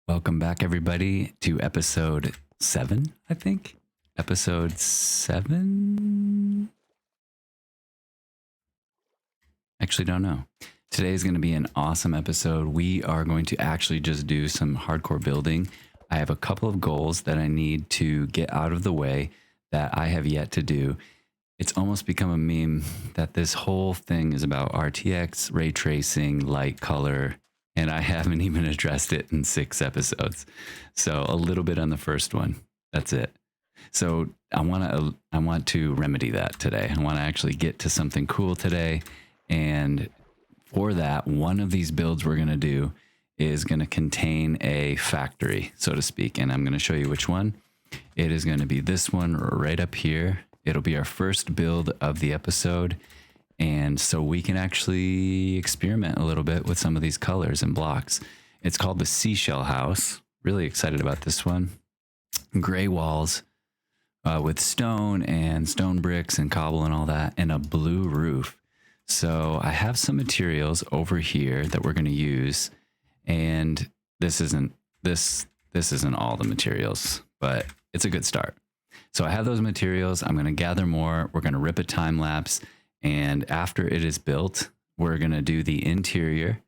Welcome back, everybody, to episode 7, I think. Episode 7? Actually, don't know. Today is going to be an awesome episode. We are going to actually just do some hardcore building. I have a couple of goals that I need to get out of the way that I have yet to do. It's almost become a meme that this whole thing is about RTX, ray tracing, light, color, and I haven't even addressed it in 6 episodes. So a little bit on the first one. That's it. So I want to remedy that today. I want to actually get to something cool today. And for that, one of these builds we're going to do is going to contain a factory, so to speak. And I'm going to show you which one. It is going to be this one right up here. It'll be our first build of the episode. And so we can actually experiment a little bit with some of these colors and blocks. It's called the Seashell House. Really excited about this one. Gray walls with stone and stone bricks and cobble and all that, and a blue roof. So I have some materials over here that we're going to use, and this isn't all the materials, but it's a good start. So I have those materials. I'm going to gather more. We're going to rip a time lapse. And after it is built, we're going to do the interior.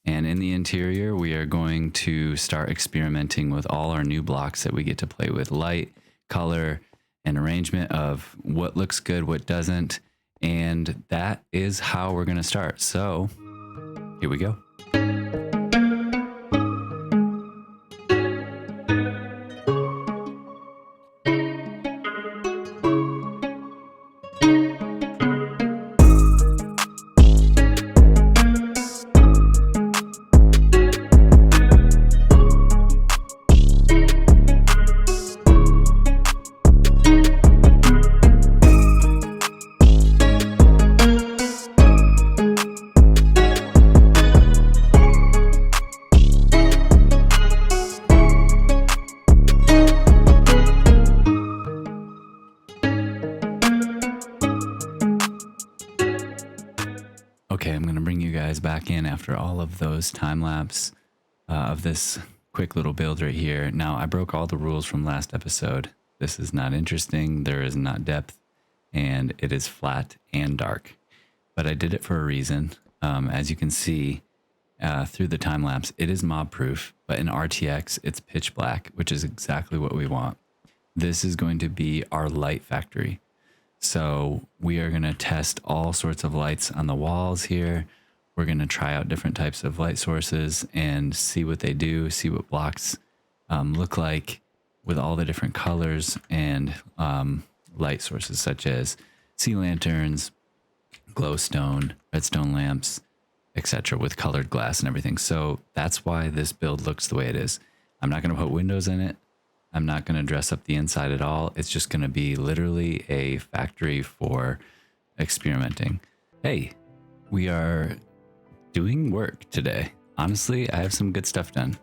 And in the interior, we are going to start experimenting with all our new blocks that we get to play with. Light, color, and arrangement of what looks good, what doesn't. And that is how we're going to start. So here we go. Okay, I'm going to bring you guys back in after all of those time lapse of this quick little build right here. Now, I broke all the rules from last episode. This is not interesting. There is not depth, and it is flat and dark. But I did it for a reason. As you can see through the time lapse, it is mob proof, but in RTX, it's pitch black, which is exactly what we want. This is going to be our light factory. So we are going to test all sorts of lights on the walls here. We're going to try out different types of light sources and see what they do, see what blocks look like with all the different colors and light sources such as sea lanterns, glowstone, redstone lamps, etc. with colored glass and everything. So that's why this build looks the way it is. I'm not going to put windows in it. I'm not going to dress up the inside at all. It's just going to be literally a factory for experimenting. Hey, we are doing work today. Honestly, I have some good stuff done.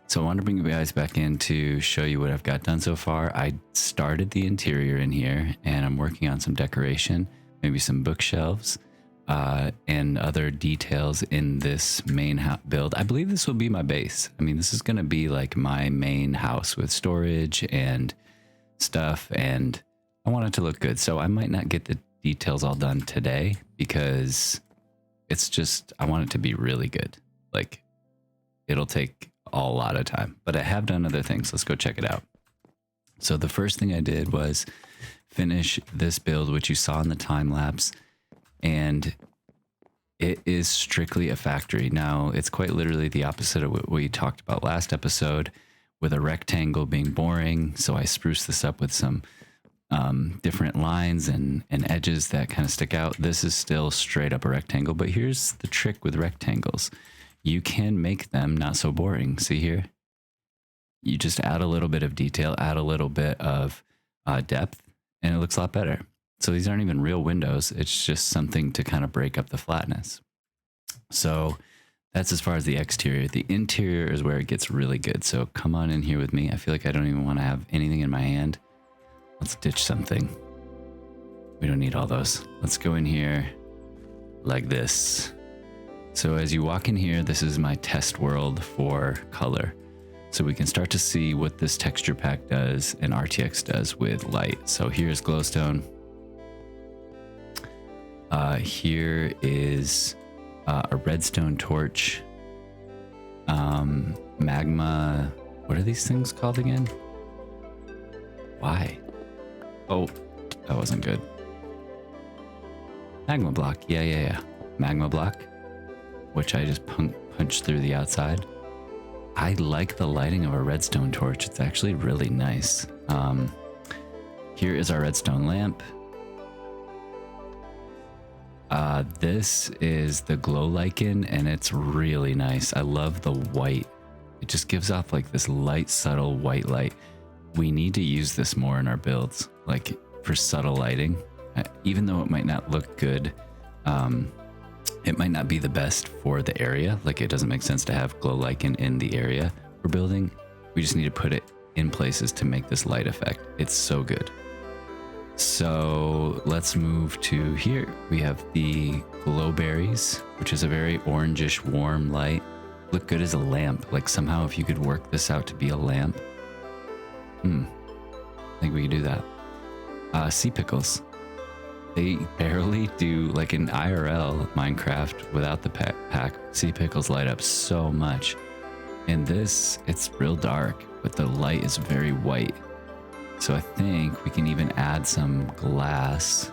So I want to bring you guys back in to show you what I've got done so far. I started the interior in here and I'm working on some decoration, maybe some bookshelves, and other details in this main build. I believe this will be my base. I mean, this is going to be like my main house with storage and stuff, and I want it to look good. So I might not get the details all done today because it's just, I want it to be really good. Like, it'll take a lot of time, but I have done other things. Let's go check it out. So the first thing I did was finish this build, which you saw in the time lapse. And it is strictly a factory. Now, it's quite literally the opposite of what we talked about last episode, with a rectangle being boring. So I spruced this up with some different lines and edges that kind of stick out. This is still straight up a rectangle, but here's the trick with rectangles. You can make them not so boring. See here? You just add a little bit of detail, add a little bit of depth, and it looks a lot better. So these aren't even real windows. It's just something to kind of break up the flatness. So that's as far as the exterior. The interior is where it gets really good. So come on in here with me. I feel like I don't even want to have anything in my hand. Let's ditch something. We don't need all those. Let's go in here like this. So as you walk in here, this is my test world for color. so we can start to see what this texture pack does and RTX does with light. So here's glowstone. Here is a redstone torch. Magma. What are these things called again? Why? Oh, that wasn't good. Magma block. Yeah. Magma block, which I just punched through the outside. I like the lighting of a redstone torch. It's actually really nice. Here is our redstone lamp. This is the glow lichen, and it's really nice. I love the white. It just gives off like this light, subtle white light. We need to use this more in our builds, like for subtle lighting. Even though it might not look good, it might not be the best for the area. Like it doesn't make sense to have glow lichen in the area we're building. We just need to put it in places to make this light effect. It's so good. So let's move to here. We have the glow berries, which is a very orangish warm light. Look good as a lamp. Like somehow if you could work this out to be a lamp. I think we could do that. Sea pickles. They barely do, like in IRL Minecraft without the pack, sea pickles light up so much. In this, it's real dark, but the light is very white. So I think we can even add some glass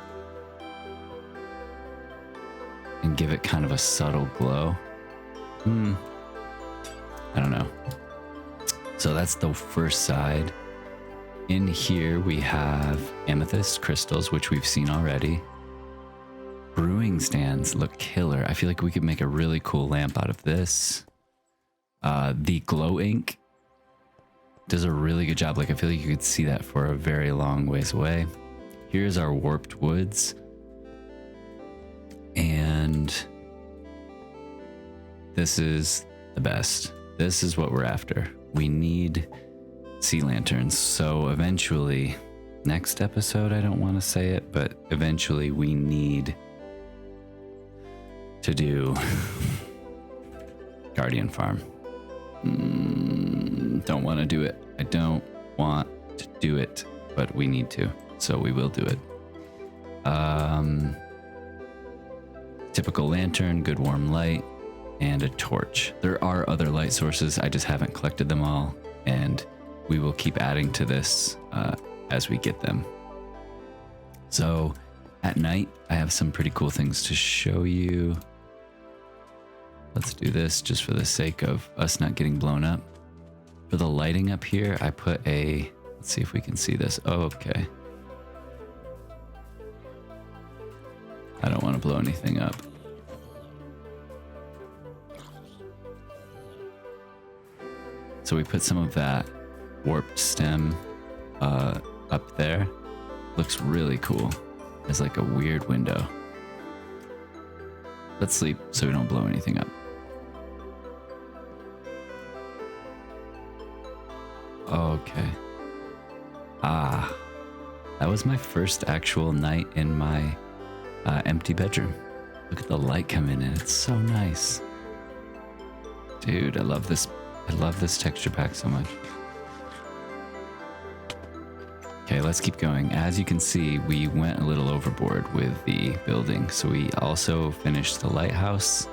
and give it kind of a subtle glow. I don't know. So that's the first side. In here we have amethyst crystals, which we've seen already. Brewing stands look killer. I feel like we could make a really cool lamp out of this. The glow ink does a really good job. Like I feel like you could see that for a very long ways away. Here's our warped woods. And this is the best. This is what we're after. We need sea lanterns. So eventually, next episode, I don't want to say it, but eventually we need to do Guardian Farm. Don't want to do it. I don't want to do it, but we need to. So we will do it. Typical lantern, good warm light, and a torch. There are other light sources. I just haven't collected them all, and we will keep adding to this as we get them. So at night, I have some pretty cool things to show you. Let's do this just for the sake of us not getting blown up. For the lighting up here, I put a, let's see if we can see this. Oh, okay. I don't want to blow anything up. So we put some of that warped stem up there. Looks really cool. It's like a weird window. Let's sleep so we don't blow anything up. Okay. That was my first actual night in my empty bedroom. Look at the light coming in. It's so nice. Dude, I love this. I love this texture pack so much. Okay, let's keep going. As you can see, we went a little overboard with the building. So we also finished the lighthouse.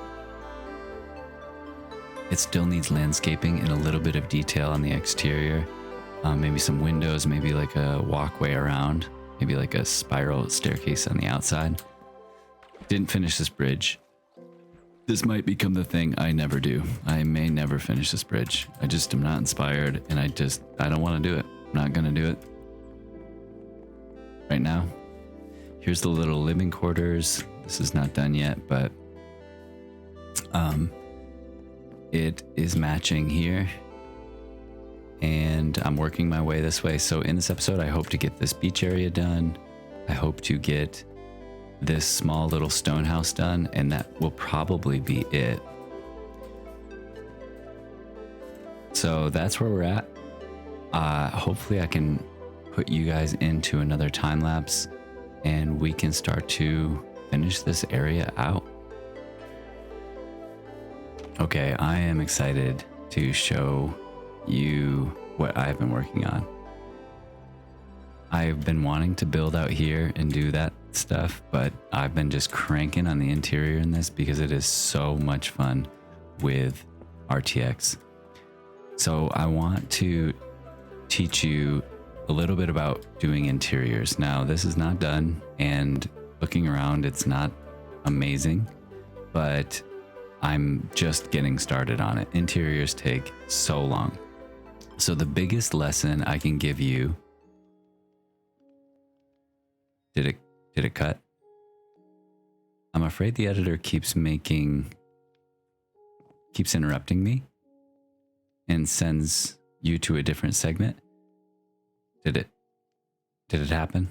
It still needs landscaping and a little bit of detail on the exterior. Maybe some windows, maybe like a walkway around, maybe like a spiral staircase on the outside. Didn't finish this bridge. This might become the thing I never do. I may never finish this bridge. I just am not inspired, and I don't want to do it. I'm not going to do it right now. Here's the little living quarters. This is not done yet, but it is matching here, and I'm working my way this way. So in this episode, I hope to get this beach area done. I hope to get this small little stone house done, and that will probably be it. So that's where we're at. Hopefully I can put you guys into another time lapse and we can start to finish this area out. Okay, I am excited to show you what I've been working on. I've been wanting to build out here and do that stuff, but I've been just cranking on the interior in this because it is so much fun with RTX. So I want to teach you a little bit about doing interiors. Now, this is not done, and looking around, it's not amazing, but I'm just getting started on it. Interiors take so long. So the biggest lesson I can give you, did it cut? I'm afraid the editor keeps interrupting me and sends you to a different segment. Did it happen?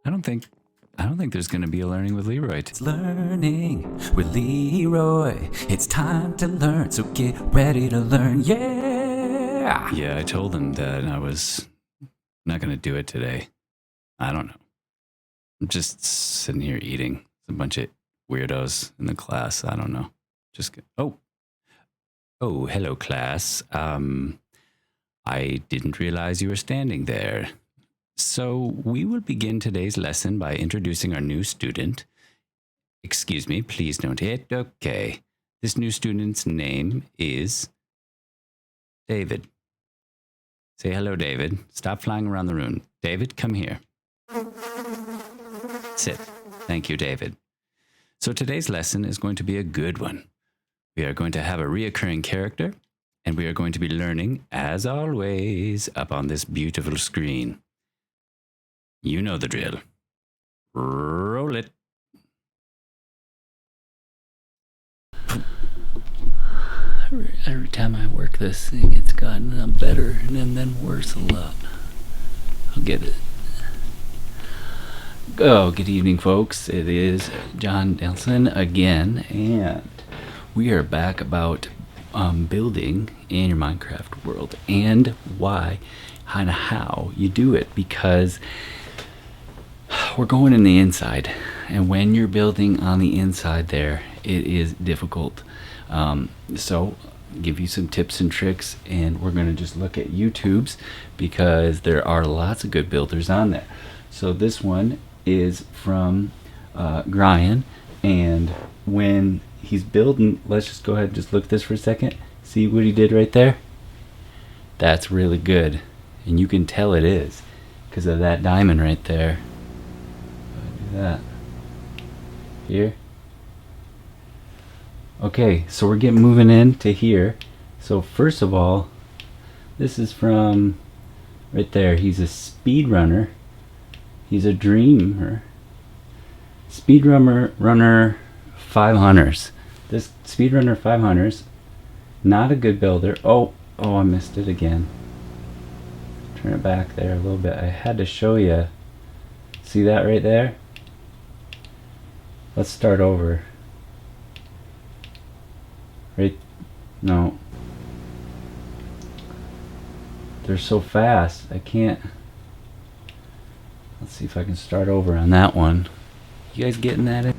I don't think there's going to be a learning with Leroy. It's learning with Leroy. It's time to learn, so get ready to learn. Yeah. Yeah, I told him that I was not going to do it today. I don't know. I'm just sitting here eating. It's a bunch of weirdos in the class. I don't know. Oh, hello, class. I didn't realize you were standing there. So we will begin today's lesson by introducing our new student. Excuse me, please don't hit. Okay. This new student's name is David. Say hello, David. Stop flying around the room. David, come here. Sit. Thank you, David. So today's lesson is going to be a good one. We are going to have a reoccurring character, and we are going to be learning, as always, up on this beautiful screen. You know the drill. Roll it. Every time I work this thing, it's gotten better and then worse a lot. I'll get it. Oh, good evening, folks. It is John Nelson again, and we are back about building in your Minecraft world and why and how you do it, because we're going in the inside, and when you're building on the inside there, it is difficult. So give you some tips and tricks, and we're going to just look at YouTube's because there are lots of good builders on there. So this one is from Brian, and when he's building, let's just go ahead and just look at this for a second. See what he did right there? That's really good, and you can tell it is because of that diamond right there. Do that here. Okay, so we're getting moving into here. So first of all, this is from right there. He's a speedrunner. He's a dreamer. Runner 500s. This speedrunner 500s, not a good builder. Oh, I missed it again. Turn it back there a little bit. I had to show you. See that right there? Let's start over. Right? No. They're so fast. I can't. Let's see if I can start over on that one. You guys getting that?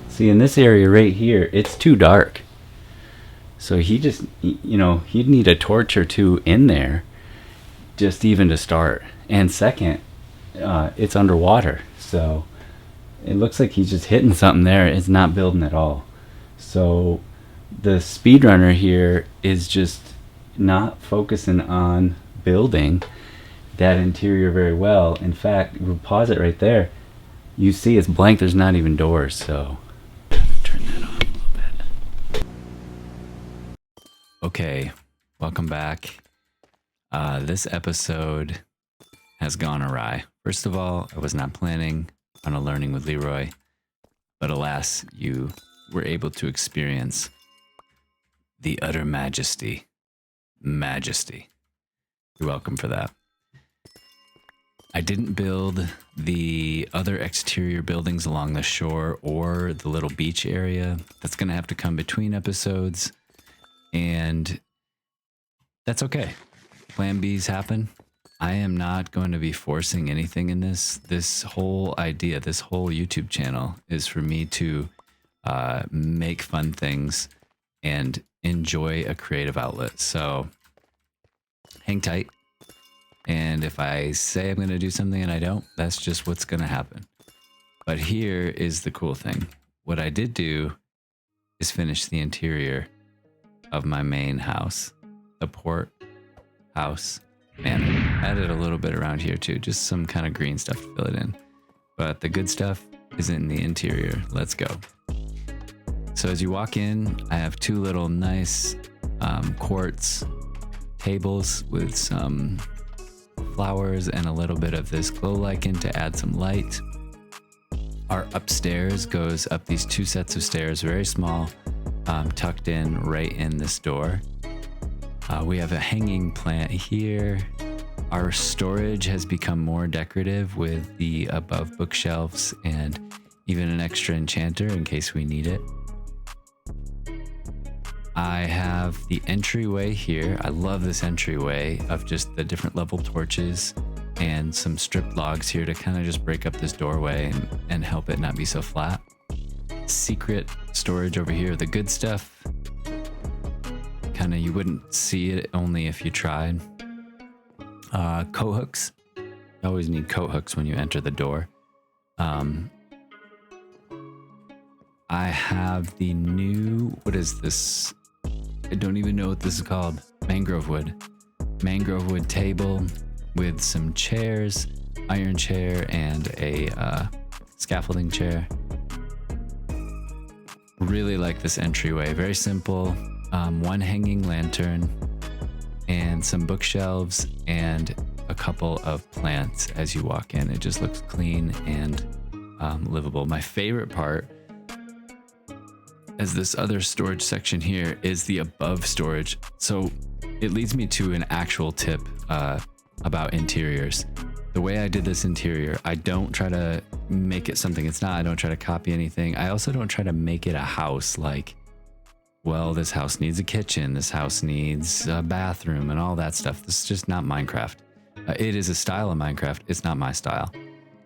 See, in this area right here, it's too dark. So he just, he'd need a torch or two in there just even to start. And second, it's underwater. So it looks like he's just hitting something there. It's not building at all. So the speedrunner here is just not focusing on building that interior very well. In fact, we'll pause it right there. You see it's blank. There's not even doors. So turn that off a little bit. Okay, welcome back. This episode has gone awry. First of all, I was not planning on a learning with Leroy, but alas, you were able to experience the utter majesty. You're welcome for that. I didn't build the other exterior buildings along the shore or the little beach area. That's going to have to come between episodes, and that's okay. Plan Bs happen. I am not going to be forcing anything in this. This whole idea, this whole YouTube channel is for me to make fun things and enjoy a creative outlet. So hang tight. And if I say I'm going to do something and I don't, that's just what's going to happen. But here is the cool thing. What I did do is finish the interior of my main house, the port house manor. Added a little bit around here too, just some kind of green stuff to fill it in. But the good stuff is in the interior. Let's go. So as you walk in, I have two little nice quartz tables with some flowers and a little bit of this glow lichen to add some light. Our upstairs goes up these two sets of stairs, very small, tucked in right in this door. We have a hanging plant here. Our storage has become more decorative with the above bookshelves and even an extra enchanter in case we need it. I have the entryway here. I love this entryway of just the different level torches and some stripped logs here to kind of just break up this doorway and help it not be so flat. Secret storage over here, the good stuff. Kind of, you wouldn't see it only if you tried. Coat hooks. You always need coat hooks when you enter the door. I have the new, what is this? I don't even know what this is called. Mangrove wood. Mangrove wood table with some chairs, iron chair and a scaffolding chair. Really like this entryway. Very simple. One hanging lantern and some bookshelves and a couple of plants as you walk in. It just looks clean and livable. My favorite part, as this other storage section here, is the above storage. So it leads me to an actual tip about interiors. The way I did this interior, I don't try to make it something it's not. I don't try to copy anything. I also don't try to make it a house like, well, this house needs a kitchen, this house needs a bathroom and all that stuff. This is just not Minecraft. It is a style of Minecraft. It's not my style.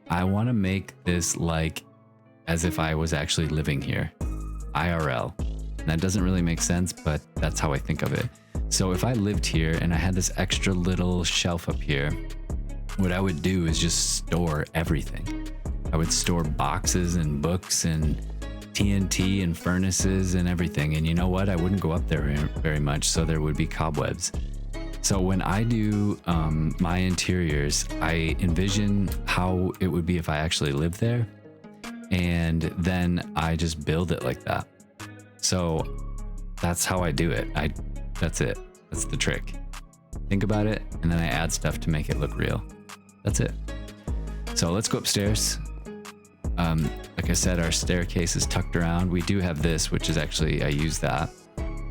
I want to make this like as if I was actually living here. IRL. And that doesn't really make sense, but that's how I think of it. So if I lived here and I had this extra little shelf up here, what I would do is just store everything. I would store boxes and books and TNT and furnaces and everything. And you know what? I wouldn't go up there very much, so there would be cobwebs. So when I do my interiors, I envision how it would be if I actually lived there. And then I just build it like that. So that's how I do it. That's it. That's the trick. Think about it, and then I add stuff to make it look real. That's it. So let's go upstairs. Like I said, our staircase is tucked around. We do have this, which is actually, I use that.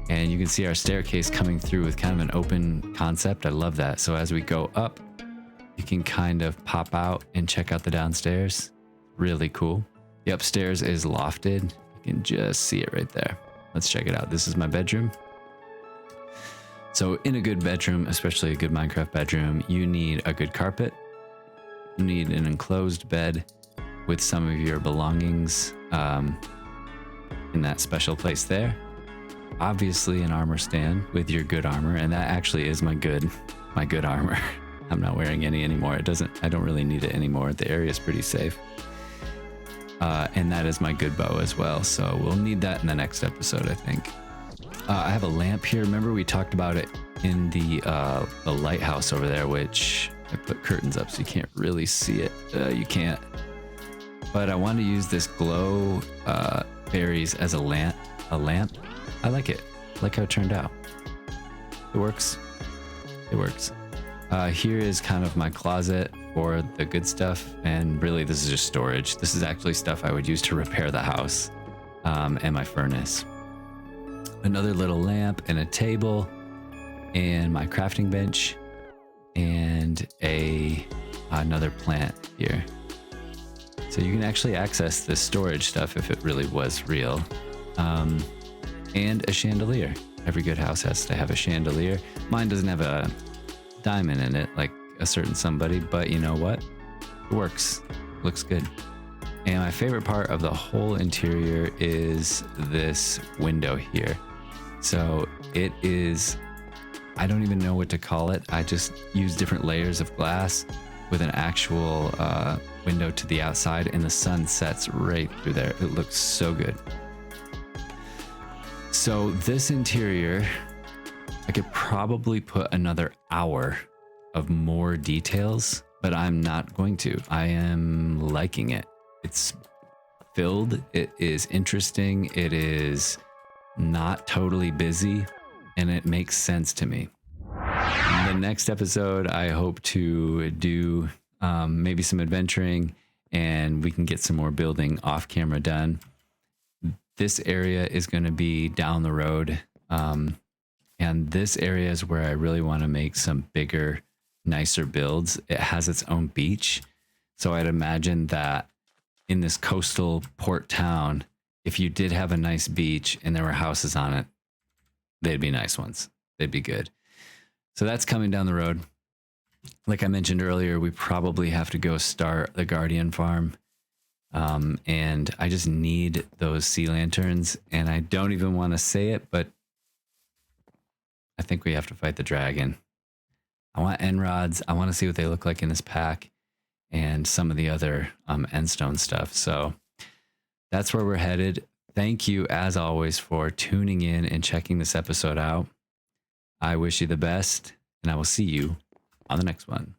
And you can see our staircase coming through with kind of an open concept. I love that. So as we go up, you can kind of pop out and check out the downstairs. Really cool. The upstairs is lofted. You can just see it right there. Let's check it out. This is my bedroom. So in a good bedroom, especially a good Minecraft bedroom, you need a good carpet. You need an enclosed bed with some of your belongings in that special place there. Obviously an armor stand with your good armor, and that actually is my good armor. I'm not wearing any anymore. I don't really need it anymore. The area is pretty safe. And that is my good bow as well. So we'll need that in the next episode, I think. I have a lamp here. Remember we talked about it in the lighthouse over there, which I put curtains up so you can't really see it. You can't. But I want to use this glow berries as a lamp. I like it. I like how it turned out. It works. It works. Here is kind of my closet for the good stuff, and really this is just storage. This is actually stuff I would use to repair the house and my furnace. Another little lamp and a table and my crafting bench and another plant here. So you can actually access this storage stuff if it really was real. And a chandelier. Every good house has to have a chandelier. Mine doesn't have a diamond in it like a certain somebody, but you know what? It works. Looks good. And my favorite part of the whole interior is this window here. So it is I don't even know what to call it. I just use different layers of glass with an actual window to the outside, and the sun sets right through there. It looks so good. So this interior, I could probably put another hour of more details, but I'm not going to. I am liking it. It's filled. It is interesting. It is not totally busy, and it makes sense to me. In the next episode, I hope to do maybe some adventuring, and we can get some more building off camera done. This area is going to be down the road. And this area is where I really want to make some bigger, nicer builds. It has its own beach. So I'd imagine that in this coastal port town, if you did have a nice beach and there were houses on it, they'd be nice ones. They'd be good. So that's coming down the road. Like I mentioned earlier, we probably have to go start the Guardian farm. And I just need those sea lanterns, and I don't even want to say it, but I think we have to fight the dragon. I want end rods. I want to see what they look like in this pack and some of the other endstone stuff. So that's where we're headed. Thank you, as always, for tuning in and checking this episode out. I wish you the best, and I will see you on the next one.